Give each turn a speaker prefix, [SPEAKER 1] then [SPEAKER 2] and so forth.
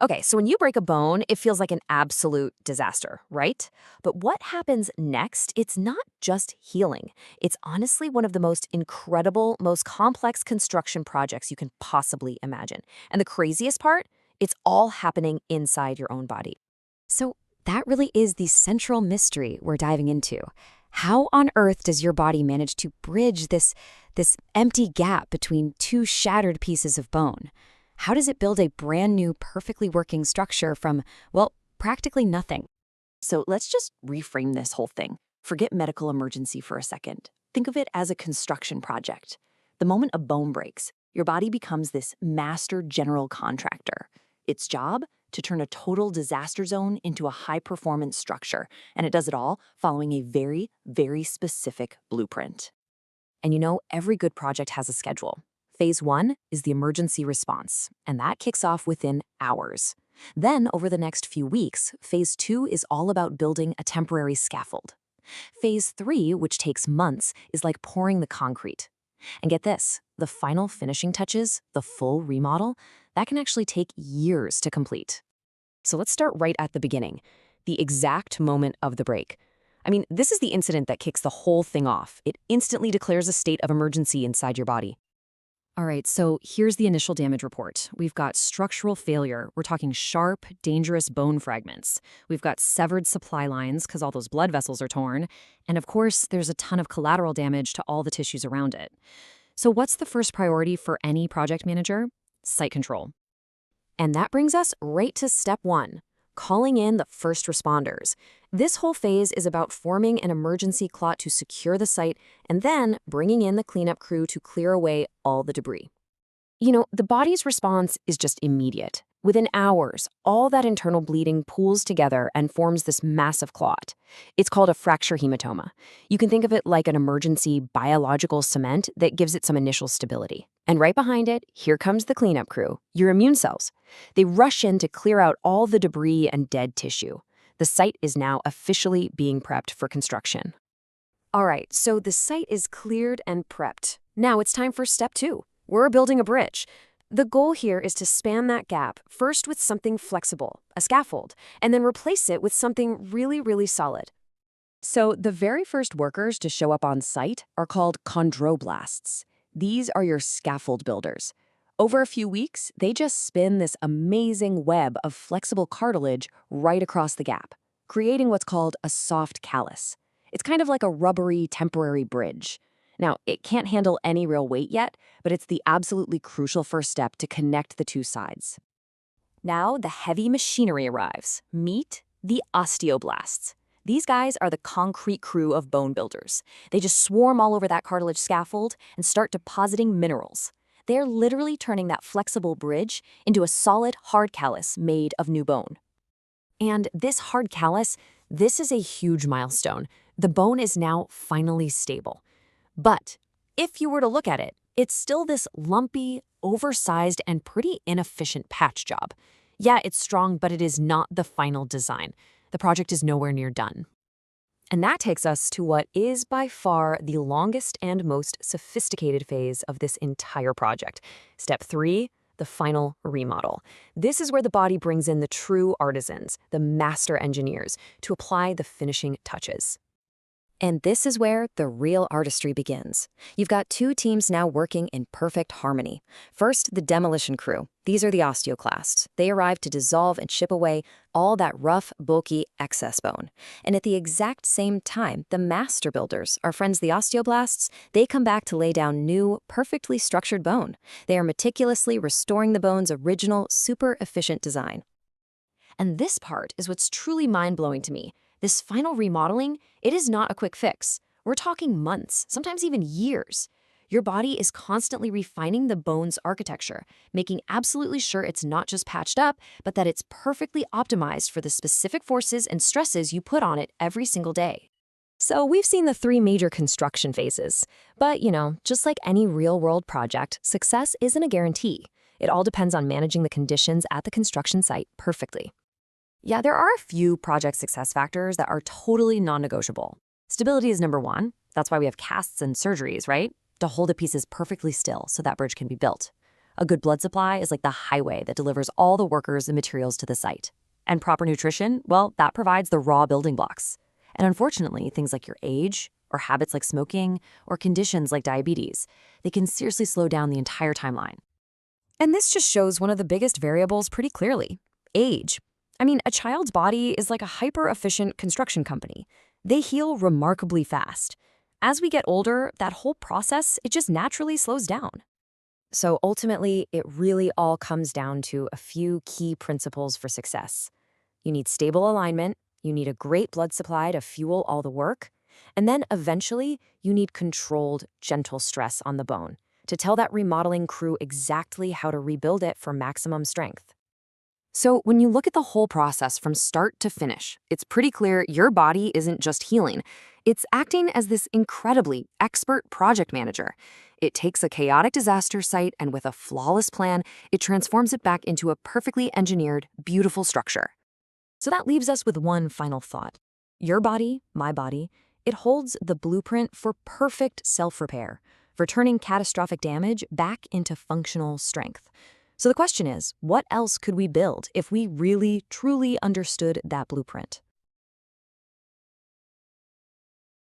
[SPEAKER 1] Okay, so when you break a bone, it feels like an absolute disaster, right? But what happens next? It's not just healing. It's honestly one of the most incredible, most complex construction projects you can possibly imagine. And the craziest part? It's all happening inside your own body.
[SPEAKER 2] So that really is the central mystery we're diving into. How on earth does your body manage to bridge this empty gap between two shattered pieces of bone? How does it build a brand new, perfectly working structure from, well, practically nothing?
[SPEAKER 1] So let's just reframe this whole thing. Forget medical emergency for a second. Think of it as a construction project. The moment a bone breaks, your body becomes this master general contractor. Its job? To turn a total disaster zone into a high performance structure. And it does it all following a very, very specific blueprint. And you know, every good project has a schedule. Phase 1 is the emergency response, and that kicks off within hours. Then, over the next few weeks, Phase 2 is all about building a temporary scaffold. Phase 3, which takes months, is like pouring the concrete. And get this, the final finishing touches, the full remodel, that can actually take years to complete. So let's start right at the beginning, the exact moment of the break. I mean, this is the incident that kicks the whole thing off. It instantly declares a state of emergency inside your body. All right, so here's the initial damage report. We've got structural failure. We're talking sharp, dangerous bone fragments. We've got severed supply lines because all those blood vessels are torn. And of course, there's a ton of collateral damage to all the tissues around it. So what's the first priority for any project manager? Site control. And that brings us right to step 1, calling in the first responders. This whole phase is about forming an emergency clot to secure the site and then bringing in the cleanup crew to clear away all the debris. You know, the body's response is just immediate. Within hours, all that internal bleeding pools together and forms this massive clot. It's called a fracture hematoma. You can think of it like an emergency biological cement that gives it some initial stability. And right behind it, here comes the cleanup crew, your immune cells. They rush in to clear out all the debris and dead tissue. The site is now officially being prepped for construction. All right, so the site is cleared and prepped. Now it's time for step 2. We're building a bridge. The goal here is to span that gap, first with something flexible, a scaffold, and then replace it with something really, really solid. So the very first workers to show up on site are called chondroblasts. These are your scaffold builders. Over a few weeks, they just spin this amazing web of flexible cartilage right across the gap, creating what's called a soft callus. It's kind of like a rubbery temporary bridge. Now, it can't handle any real weight yet, but it's the absolutely crucial first step to connect the two sides. Now, the heavy machinery arrives. Meet the osteoblasts. These guys are the concrete crew of bone builders. They just swarm all over that cartilage scaffold and start depositing minerals. They're literally turning that flexible bridge into a solid, hard callus made of new bone. And this hard callus, this is a huge milestone. The bone is now finally stable. But if you were to look at it, it's still this lumpy, oversized, and pretty inefficient patch job. Yeah, it's strong, but it is not the final design. The project is nowhere near done. And that takes us to what is by far the longest and most sophisticated phase of this entire project. Step 3, the final remodel. This is where the body brings in the true artisans, the master engineers, to apply the finishing touches. And this is where the real artistry begins. You've got two teams now working in perfect harmony. First, the demolition crew. These are the osteoclasts. They arrive to dissolve and chip away all that rough, bulky excess bone. And at the exact same time, the master builders, our friends the osteoblasts, they come back to lay down new, perfectly structured bone. They are meticulously restoring the bone's original, super efficient design. And this part is what's truly mind-blowing to me. This final remodeling, it is not a quick fix. We're talking months, sometimes even years. Your body is constantly refining the bone's architecture, making absolutely sure it's not just patched up, but that it's perfectly optimized for the specific forces and stresses you put on it every single day. So we've seen the 3 major construction phases. But, just like any real-world project, success isn't a guarantee. It all depends on managing the conditions at the construction site perfectly. Yeah, there are a few project success factors that are totally non-negotiable. Stability is number 1. That's why we have casts and surgeries, right? To hold the pieces perfectly still so that bridge can be built. A good blood supply is like the highway that delivers all the workers and materials to the site. And proper nutrition, well, that provides the raw building blocks. And unfortunately, things like your age, or habits like smoking, or conditions like diabetes, they can seriously slow down the entire timeline.
[SPEAKER 2] And this just shows one of the biggest variables pretty clearly: age. I mean, a child's body is like a hyper-efficient construction company. They heal remarkably fast. As we get older, that whole process, it just naturally slows down. So ultimately, it really all comes down to a few key principles for success. You need stable alignment, you need a great blood supply to fuel all the work, and then eventually, you need controlled, gentle stress on the bone to tell that remodeling crew exactly how to rebuild it for maximum strength.
[SPEAKER 1] So, when you look at the whole process from start to finish, it's pretty clear your body isn't just healing, it's acting as this incredibly expert project manager. It takes a chaotic disaster site and with a flawless plan, it transforms it back into a perfectly engineered, beautiful structure.
[SPEAKER 2] So that leaves us with one final thought. Your body, my body, it holds the blueprint for perfect self-repair, for turning catastrophic damage back into functional strength. So the question is, what else could we build if we really, truly understood that blueprint?